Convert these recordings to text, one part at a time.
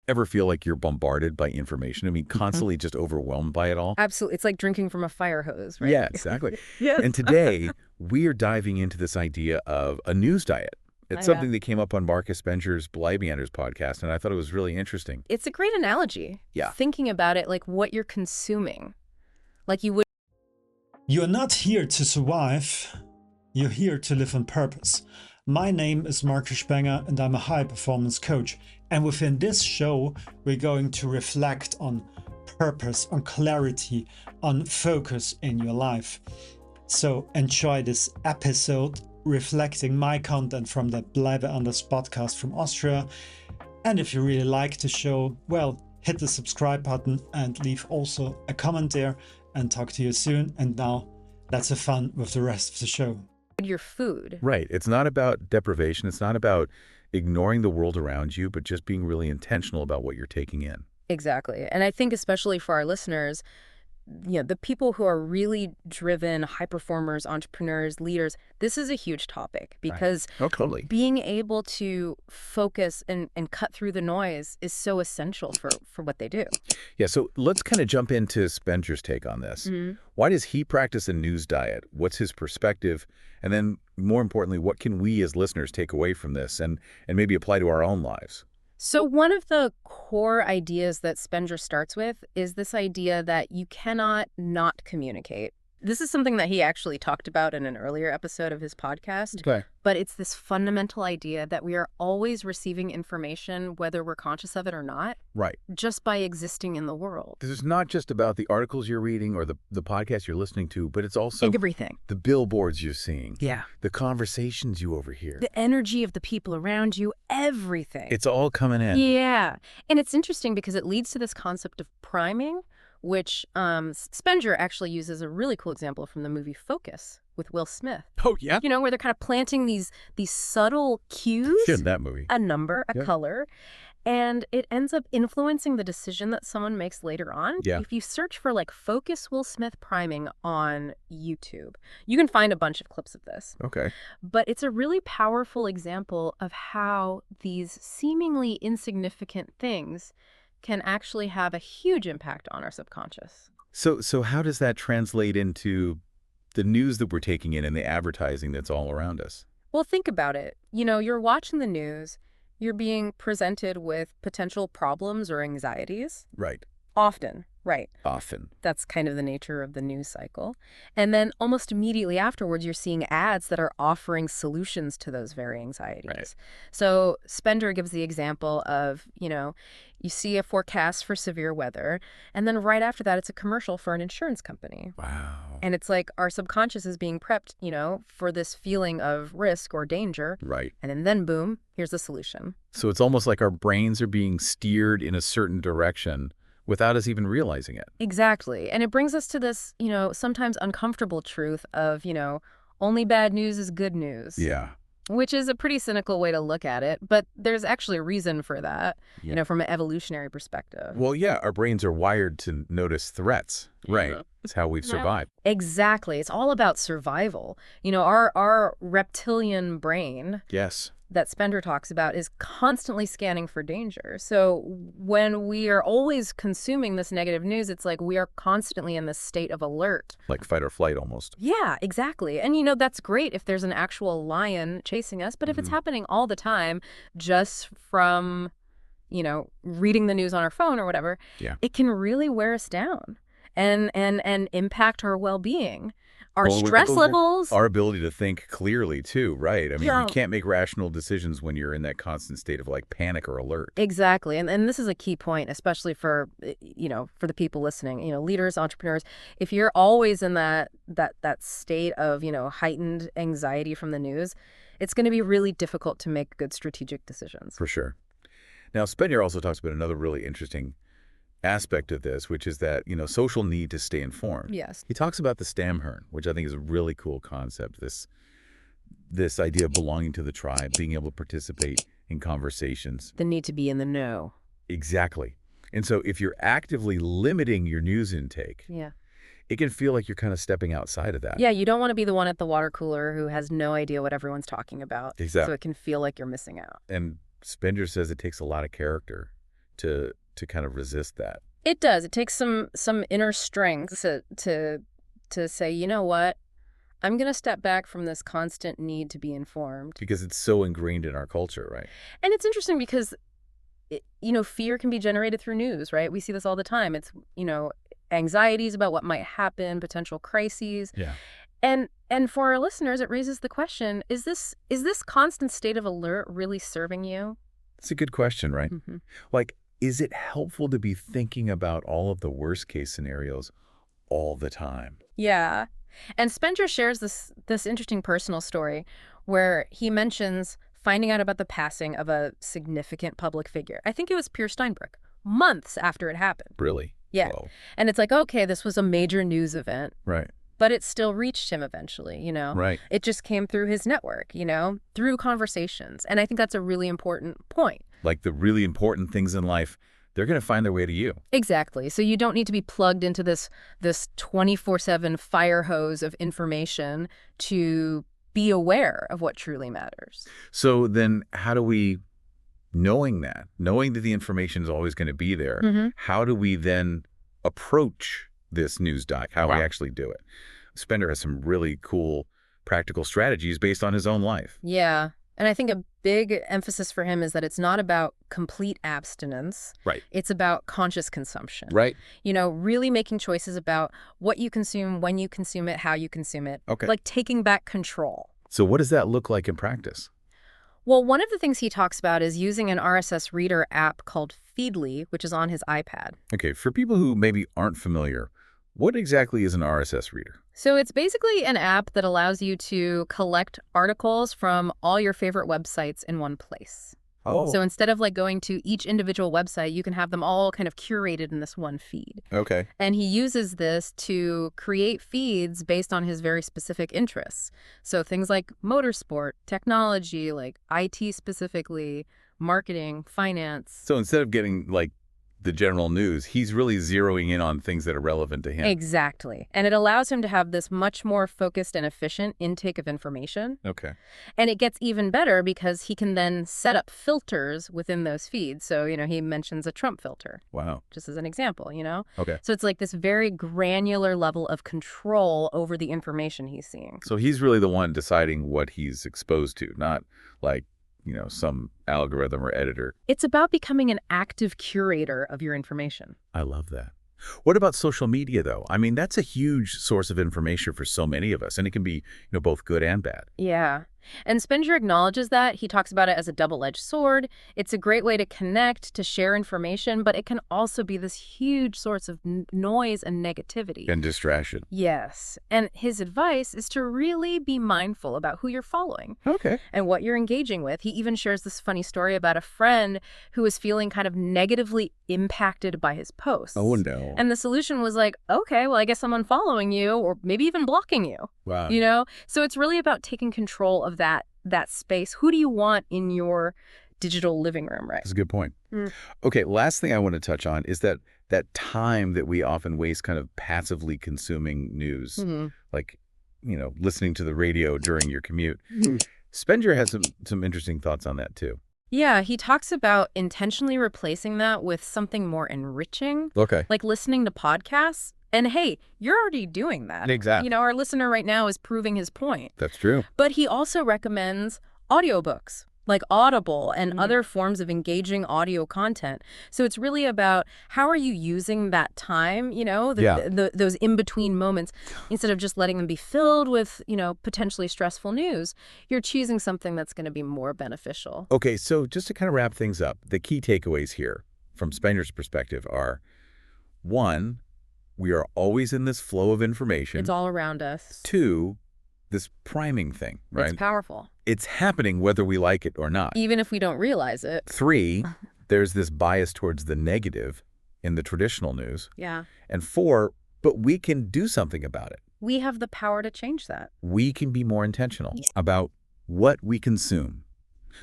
ever feel like you're bombarded by information? I mean, constantly just overwhelmed by it all? Absolutely. It's like drinking from a fire hose, right? Yeah, exactly. Yes. And today, we are diving into this idea of a news diet. It's Oh, yeah. something that came up on Markus Spenger's Bleibeanders podcast, and I thought it was really interesting. It's a great analogy. Yeah. Thinking about it like what you're consuming. Like you would. You are not here to survive. You're here to live on purpose. My name is Markus Spenger and I'm a high performance coach. And within this show, we're going to reflect on purpose, on clarity, on focus in your life. So enjoy this episode reflecting my content from the Bleibeanders podcast from Austria. And if you really like the show, well, hit the subscribe button and leave also a comment there, and talk to you soon. And now let's have fun with the rest of the show. Your food. Right. It's not about deprivation. It's not about ignoring the world around you, but just being really intentional about what you're taking in. Exactly. And I think especially for our listeners, the people who are really driven, high performers, entrepreneurs, leaders, this is a huge topic because totally. being able to focus and cut through the noise is so essential for what they do. Yeah, so let's kind of jump into Spenger's take on this. Mm-hmm. Why does he practice a news diet? What's his perspective? And then, more importantly, what can we as listeners take away from this and maybe apply to our own lives? So one of the core ideas that Spenger starts with is this idea that you cannot not communicate. This is something that he actually talked about in an earlier episode of his podcast. Okay. But it's this fundamental idea that we are always receiving information, whether we're conscious of it or not, Right. just by existing in the world. This is not just about the articles you're reading or the podcasts you're listening to, but it's also Everything. the billboards you're seeing. Yeah. The conversations you overhear. The energy of the people around you, everything. It's all coming in. Yeah. And it's interesting because it leads to this concept of priming, which Spenger actually uses a really cool example from the movie Focus with Will Smith. Oh, yeah? Where they're kind of planting these subtle cues, Shit, that movie. a number, a Yeah. color, and it ends up influencing the decision that someone makes later on. Yeah. If you search for like Focus Will Smith priming on YouTube, you can find a bunch of clips of this. Okay. But it's a really powerful example of how these seemingly insignificant things can actually have a huge impact on our subconscious. So how does that translate into the news that we're taking in and the advertising that's all around us? Well, think about it. You're watching the news, you're being presented with potential problems or anxieties. Right. Often, right. Often. That's kind of the nature of the news cycle. And then almost immediately afterwards, you're seeing ads that are offering solutions to those very anxieties. Right. So Spender gives the example of, you see a forecast for severe weather, and then right after that, it's a commercial for an insurance company. Wow. And it's like our subconscious is being prepped, for this feeling of risk or danger. Right. And then boom, here's the solution. So it's almost like our brains are being steered in a certain direction without us even realizing it. Exactly. And it brings us to this, sometimes uncomfortable truth of, only bad news is good news. Yeah. Which is a pretty cynical way to look at it. But there's actually a reason for that, Yeah. from an evolutionary perspective. Well, yeah, our brains are wired to notice threats. Right. It's how we've survived. Exactly. It's all about survival. Our reptilian brain Yes. that Spender talks about is constantly scanning for danger. So when we are always consuming this negative news, it's like we are constantly in this state of alert. Like fight or flight almost. Yeah, exactly. And, that's great if there's an actual lion chasing us. But if it's happening all the time just from, reading the news on our phone or whatever, Yeah. it can really wear us down and impact our well-being. Our stress levels. Our ability to think clearly, too, right? I mean, Yeah. you can't make rational decisions when you're in that constant state of like panic or alert. Exactly. And this is a key point, especially for, for the people listening, leaders, entrepreneurs. If you're always in that state of, heightened anxiety from the news, it's going to be really difficult to make good strategic decisions. For sure. Now, Spenger also talks about another really interesting aspect of this, which is that, social need to stay informed. Yes. He talks about the Stammhirn, which I think is a really cool concept. This idea of belonging to the tribe, being able to participate in conversations. The need to be in the know. Exactly. And so if you're actively limiting your news intake, Yeah. it can feel like you're kind of stepping outside of that. Yeah, you don't want to be the one at the water cooler who has no idea what everyone's talking about. Exactly. So it can feel like you're missing out. And Spenger says it takes a lot of character to kind of resist that. It does. It takes some inner strength to say, you know what? I'm going to step back from this constant need to be informed. Because it's so ingrained in our culture, right? And it's interesting because, fear can be generated through news, right? We see this all the time. It's, anxieties about what might happen, potential crises. Yeah. And for our listeners, it raises the question, is this constant state of alert really serving you? It's a good question, right? Mm-hmm. Like, is it helpful to be thinking about all of the worst case scenarios all the time? Yeah. And Spenger shares this interesting personal story where he mentions finding out about the passing of a significant public figure. I think it was Pierce Steinbrück, months after it happened. Really? Yeah. Whoa. And it's like, okay, this was a major news event. Right. But it still reached him eventually, Right. It just came through his network, through conversations. And I think that's a really important point. Like the really important things in life, they're going to find their way to you. Exactly. So you don't need to be plugged into this 24/7 fire hose of information to be aware of what truly matters. So then how do we, knowing that the information is always going to be there, Mm-hmm. how do we then approach this news doc, how we actually do it? Spender has some really cool practical strategies based on his own life. Yeah. And I think a big emphasis for him is that it's not about complete abstinence. Right. It's about conscious consumption. Right. Really making choices about what you consume, when you consume it, how you consume it. Okay. Like taking back control. So what does that look like in practice? Well, one of the things he talks about is using an RSS reader app called Feedly, which is on his iPad. Okay, for people who maybe aren't familiar, what exactly is an RSS reader? So it's basically an app that allows you to collect articles from all your favorite websites in one place. Oh. So instead of going to each individual website, you can have them all kind of curated in this one feed. Okay. And he uses this to create feeds based on his very specific interests. So things like motorsport, technology, like IT specifically, marketing, finance. So instead of getting the general news, he's really zeroing in on things that are relevant to him. Exactly. And it allows him to have this much more focused and efficient intake of information. Okay. And it gets even better because he can then set up filters within those feeds. So, he mentions a Trump filter, Wow. just as an example, Okay. So it's like this very granular level of control over the information he's seeing. So he's really the one deciding what he's exposed to, not some algorithm or editor. It's about becoming an active curator of your information. I love that. What about social media, though? I mean, that's a huge source of information for so many of us, and it can be, both good and bad. Yeah. And Spenger acknowledges that. He talks about it as a double-edged sword. It's a great way to connect, to share information, but it can also be this huge source of noise and negativity. And distraction. Yes. And his advice is to really be mindful about who you're following. Okay. And what you're engaging with. He even shares this funny story about a friend who was feeling kind of negatively impacted by his posts. Oh, no. And the solution was like, okay, well, I guess I'm unfollowing you or maybe even blocking you. Wow. So it's really about taking control of that space. Who do you want in your digital living room, right? That's a good point. Mm. Okay, last thing I want to touch on is that time that we often waste kind of passively consuming news, Mm-hmm. listening to the radio during your commute. Spenger has some interesting thoughts on that, too. Yeah, he talks about intentionally replacing that with something more enriching, Okay. like listening to podcasts. And hey, you're already doing that. Exactly. Our listener right now is proving his point. That's true. But he also recommends audiobooks, like Audible and other forms of engaging audio content. So it's really about how are you using that time, those in-between moments, instead of just letting them be filled with, potentially stressful news. You're choosing something that's going to be more beneficial. Okay, so just to kind of wrap things up, the key takeaways here from Spenger's perspective are, 1, we are always in this flow of information. It's all around us. 2, this priming thing, right? It's powerful. It's happening whether we like it or not. Even if we don't realize it. 3, there's this bias towards the negative in the traditional news. Yeah. And 4, but we can do something about it. We have the power to change that. We can be more intentional about what we consume.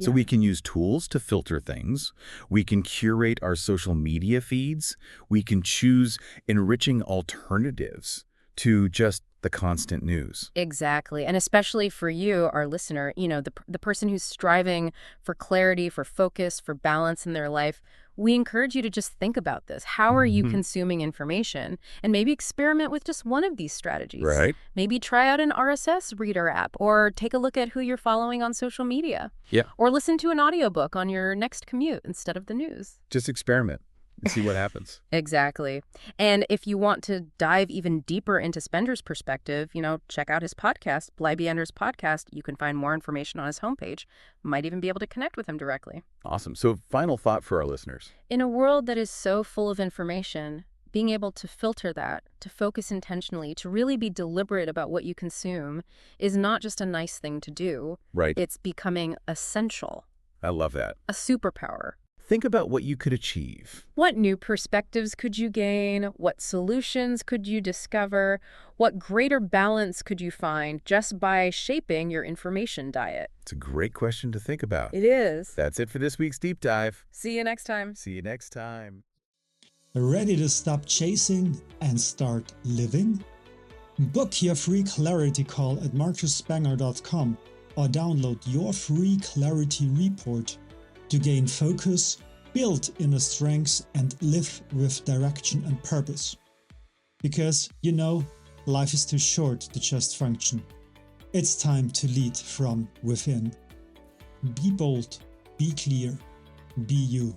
So Yeah. we can use tools to filter things. We can curate our social media feeds. We can choose enriching alternatives to just the constant news. Exactly. And especially for you, our listener, the person who's striving for clarity, for focus, for balance in their life, we encourage you to just think about this. How are you consuming information? And maybe experiment with just one of these strategies. Right. Maybe try out an RSS reader app, or take a look at who you're following on social media. Yeah. Or listen to an audiobook on your next commute instead of the news. Just experiment and see what happens. Exactly. And if you want to dive even deeper into Spenger's perspective, check out his podcast, Bleibe Anders Podcast. You can find more information on his homepage. Might even be able to connect with him directly. Awesome. So final thought for our listeners. In a world that is so full of information, being able to filter that, to focus intentionally, to really be deliberate about what you consume is not just a nice thing to do. Right. It's becoming essential. I love that. A superpower. Think about what you could achieve. What new perspectives could you gain? What solutions could you discover? What greater balance could you find just by shaping your information diet? It's a great question to think about. It is. That's it for this week's Deep Dive. See you next time. See you next time. Ready to stop chasing and start living? Book your free clarity call at markusspenger.com or download your free clarity report to gain focus, build inner strengths, and live with direction and purpose. Because, life is too short to just function. It's time to lead from within. Be bold, be clear, be you.